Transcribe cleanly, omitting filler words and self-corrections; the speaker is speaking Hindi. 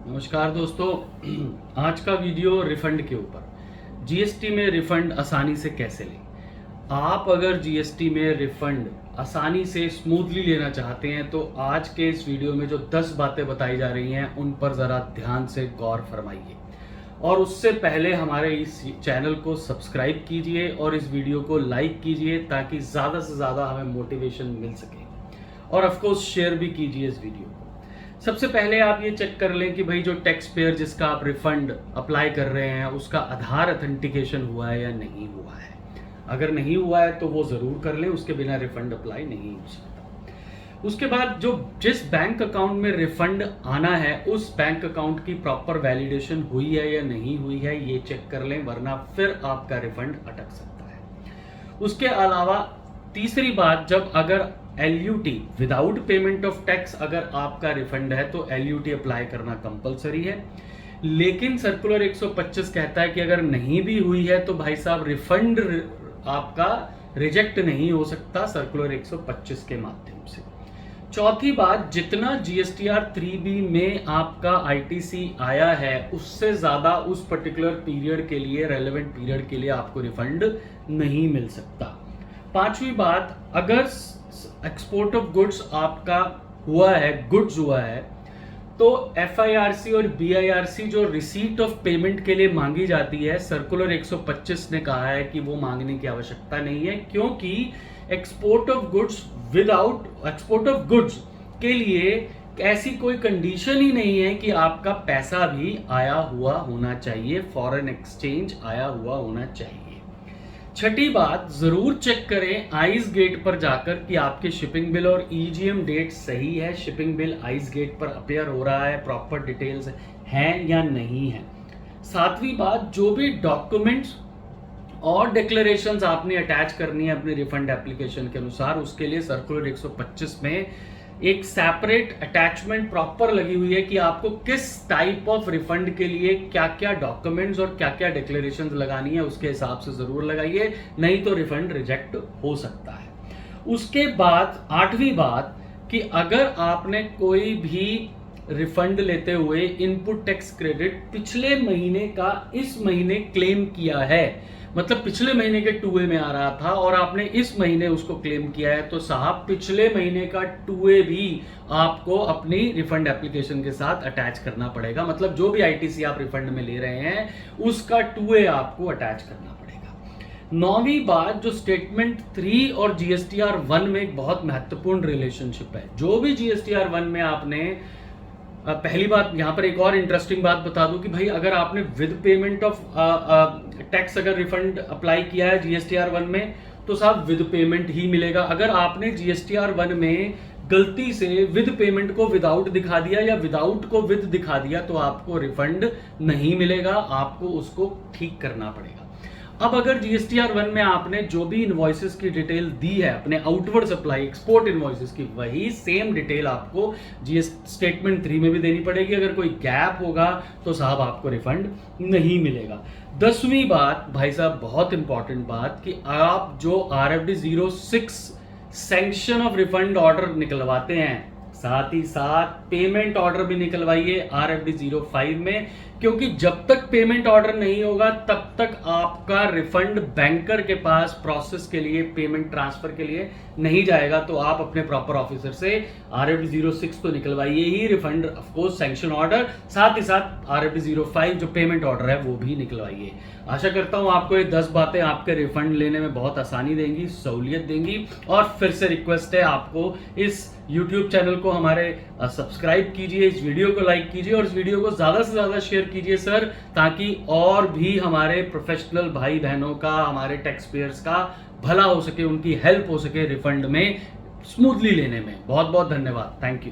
नमस्कार दोस्तों। आज का वीडियो रिफंड के ऊपर, जीएसटी में रिफंड आसानी से कैसे लें। आप अगर जीएसटी में रिफंड आसानी से स्मूथली लेना चाहते हैं तो आज के इस वीडियो में जो 10 बातें बताई जा रही हैं उन पर ज़रा ध्यान से गौर फरमाइए। और उससे पहले हमारे इस चैनल को सब्सक्राइब कीजिए और इस वीडियो को लाइक कीजिए ताकि ज़्यादा से ज़्यादा हमें मोटिवेशन मिल सके। और ऑफ कोर्स शेयर भी कीजिए इस वीडियो को। सबसे पहले आप ये चेक कर लें कि भाई जो टैक्स पेयर जिसका आप रिफंड अप्लाई कर रहे हैं उसका आधार ऑथेंटिकेशन हुआ है या नहीं हुआ है। अगर नहीं हुआ है तो वो ज़रूर कर लें, उसके बिना रिफंड अप्लाई नहीं हो सकता। उसके बाद जो जिस बैंक अकाउंट में रिफंड आना है उस बैंक अकाउंट की प्रॉपर वैलिडेशन हुई है या नहीं हुई है ये चेक कर लें, वरना फिर आपका रिफंड अटक सकता है। उसके अलावा तीसरी बात, जब अगर LUT without payment of tax अगर आपका रिफंड है तो LUT अप्लाई करना कंपलसरी है। लेकिन सर्कुलर 125 कहता है कि अगर नहीं भी हुई है तो भाई साहब रिफंड आपका रिजेक्ट नहीं हो सकता सर्कुलर 125 के माध्यम से। चौथी बात, जितना GSTR 3B में आपका ITC आया है उससे ज्यादा उस पर्टिकुलर पीरियड के लिए, रेलेवेंट पीरियड के लिए आपको रिफंड नहीं मिल सकता। पांचवी बात, अगर एक्सपोर्ट ऑफ गुड्स आपका हुआ है, गुड्स हुआ है, तो FIRC और BIRC जो रिसीट ऑफ पेमेंट के लिए मांगी जाती है, सर्कुलर 125 ने कहा है कि वो मांगने की आवश्यकता नहीं है, क्योंकि export of goods without export of goods के लिए ऐसी कोई कंडीशन ही नहीं है कि आपका पैसा भी आया हुआ होना चाहिए, फॉरेन एक्सचेंज आया हुआ होना चाहिए। छठी बात, जरूर चेक करें आइस गेट पर जाकर कि आपके शिपिंग बिल और EGM डेट सही है, शिपिंग बिल आइस गेट पर अपेयर हो रहा है, प्रॉपर डिटेल्स हैं या नहीं है। सातवीं बात, जो भी डॉक्यूमेंट्स और डिक्लेरेशंस आपने अटैच करनी है अपने रिफंड एप्लीकेशन के अनुसार, उसके लिए सर्कुलर 125 में एक सेपरेट अटैचमेंट प्रॉपर लगी हुई है कि आपको किस टाइप ऑफ रिफंड के लिए क्या क्या डॉक्यूमेंट्स और क्या क्या डिक्लेरेशंस लगानी है, उसके हिसाब से जरूर लगाइए, नहीं तो रिफंड रिजेक्ट हो सकता है। उसके बाद आठवीं बात कि अगर आपने कोई भी रिफंड लेते हुए इनपुट टैक्स क्रेडिट पिछले महीने का इस महीने क्लेम किया है, मतलब पिछले महीने के 2A में आ रहा था और आपने इस महीने उसको क्लेम किया है, तो साहब पिछले महीने का 2A भी आपको अपनी रिफंड एप्लीकेशन के साथ अटैच करना पड़ेगा। मतलब जो भी ITC आप रिफंड में ले रहे हैं उसका 2A आपको अटैच करना पड़ेगा। नौवीं बात, जो स्टेटमेंट 3 और GSTR 1 में एक बहुत महत्वपूर्ण रिलेशनशिप है। जो भी GSTR 1 में आपने पहली बात, यहां पर एक और इंटरेस्टिंग बात बता दूं कि भाई अगर आपने विद पेमेंट ऑफ टैक्स अगर रिफंड अप्लाई किया है GSTR 1 में तो साहब विद पेमेंट ही मिलेगा। अगर आपने GSTR 1 में गलती से विद पेमेंट को विदाउट दिखा दिया या विदाउट को विद दिखा दिया तो आपको रिफंड नहीं मिलेगा, आपको उसको ठीक करना पड़ेगा। अब अगर GSTR 1 में आपने जो भी इनवॉइसेस की डिटेल दी है अपने आउटवर्ड सप्लाई एक्सपोर्ट इनवॉइसेस की, वही सेम डिटेल आपको स्टेटमेंट 3 में भी देनी पड़ेगी। अगर कोई गैप होगा तो साहब आपको रिफंड नहीं मिलेगा। 10वीं बात भाई साहब, बहुत इंपॉर्टेंट बात, कि आप जो RFD 06 sanction of refund order निकलवाते हैं, साथ ही साथ पेमेंट ऑर्डर भी निकलवाइए RFD 05 में, क्योंकि जब तक पेमेंट ऑर्डर नहीं होगा तब तक आपका रिफंड बैंकर के पास प्रोसेस के लिए, पेमेंट ट्रांसफर के लिए नहीं जाएगा। तो आप अपने प्रॉपर ऑफिसर से RFD 06 तो निकलवाइए ही, refund of course sanction order, साथ ही साथ RFD 05 जो पेमेंट ऑर्डर है वो भी निकलवाइए। आशा करता हूं आपको ये 10 बातें आपके रिफंड लेने में बहुत आसानी देंगी, सहूलियत देंगी। और फिर से रिक्वेस्ट है आपको, इस YouTube चैनल को हमारे सब्सक्राइब कीजिए, इस वीडियो को लाइक कीजिए और इस वीडियो को ज्यादा से ज्यादा शेयर कीजिए सर, ताकि और भी हमारे प्रोफेशनल भाई बहनों का, हमारे टैक्स पेयर्स का भला हो सके, उनकी हेल्प हो सके रिफंड में स्मूथली लेने में। बहुत बहुत धन्यवाद, थैंक यू।